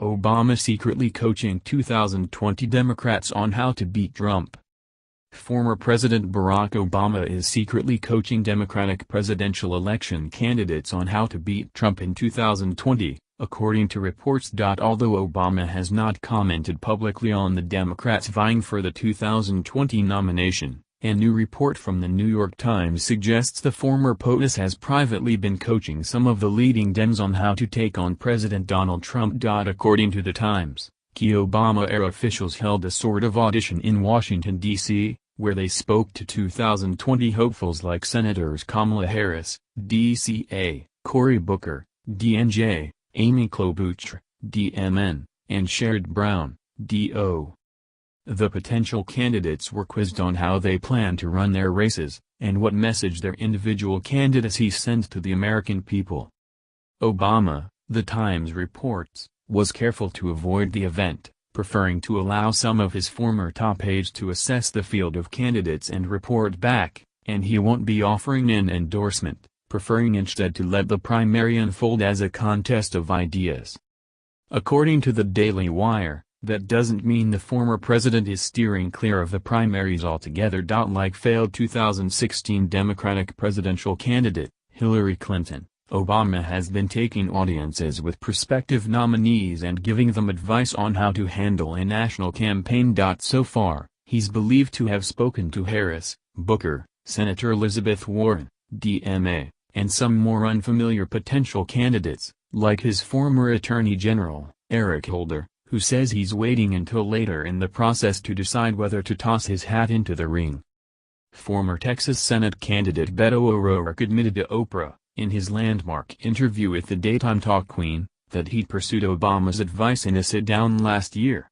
Obama secretly coaching 2020 Democrats on how to beat Trump. Former President Barack Obama is secretly coaching Democratic presidential election candidates on how to beat Trump in 2020, according to reports. Although Obama has not commented publicly on the Democrats vying for the 2020 nomination, a new report from the New York Times suggests the former POTUS has privately been coaching some of the leading Dems on how to take on President Donald Trump. According to the Times, key Obama-era officials held a sort of audition in Washington, D.C., where they spoke to 2020 hopefuls like Senators Kamala Harris, DCA, Cory Booker, DNJ, Amy Klobuchar, DMN, and Sherrod Brown, DO. The potential candidates were quizzed on how they plan to run their races, and what message their individual candidacy sends to the American people. Obama, the Times reports, was careful to avoid the event, preferring to allow some of his former top aides to assess the field of candidates and report back, and he won't be offering an endorsement, preferring instead to let the primary unfold as a contest of ideas. According to the Daily Wire, that doesn't mean the former president is steering clear of the primaries altogether. Like failed 2016 Democratic presidential candidate, Hillary Clinton, Obama has been taking audiences with prospective nominees and giving them advice on how to handle a national campaign. So far, he's believed to have spoken to Harris, Booker, Senator Elizabeth Warren, DMA, and some more unfamiliar potential candidates, like his former Attorney General, Eric Holder, who says he's waiting until later in the process to decide whether to toss his hat into the ring. Former Texas Senate candidate Beto O'Rourke admitted to Oprah, in his landmark interview with the daytime talk queen, that he'd pursued Obama's advice in a sit-down last year.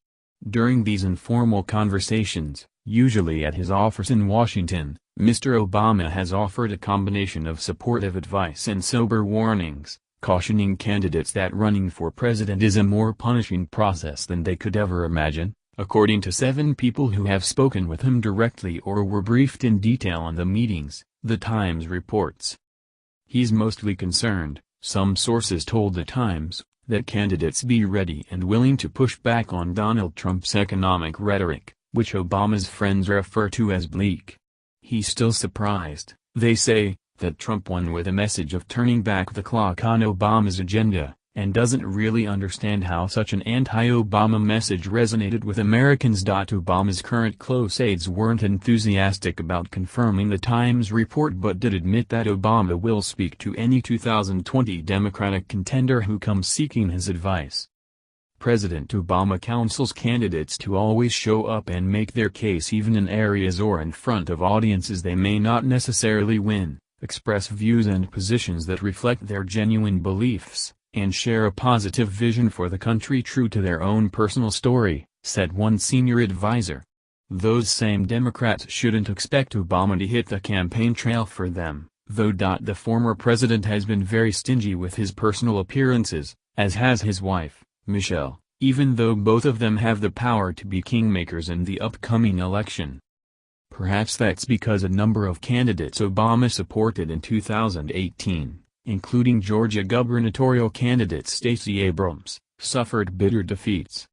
During these informal conversations, usually at his office in Washington, Mr. Obama has offered a combination of supportive advice and sober warnings, cautioning candidates that running for president is a more punishing process than they could ever imagine, according to 7 people who have spoken with him directly or were briefed in detail on the meetings, the Times reports. He's mostly concerned, some sources told the Times, that candidates be ready and willing to push back on Donald Trump's economic rhetoric, which Obama's friends refer to as bleak. He's still surprised, they say, that Trump won with a message of turning back the clock on Obama's agenda, and doesn't really understand how such an anti-Obama message resonated with Americans. Obama's current close aides weren't enthusiastic about confirming the Times report but did admit that Obama will speak to any 2020 Democratic contender who comes seeking his advice. President Obama counsels candidates to always show up and make their case even in areas or in front of audiences they may not necessarily win, express views and positions that reflect their genuine beliefs, and share a positive vision for the country true to their own personal story, said one senior advisor. Those same Democrats shouldn't expect Obama to hit the campaign trail for them, though. The former president has been very stingy with his personal appearances, as has his wife, Michelle, even though both of them have the power to be kingmakers in the upcoming election. Perhaps that's because a number of candidates Obama supported in 2018, including Georgia gubernatorial candidate Stacey Abrams, suffered bitter defeats.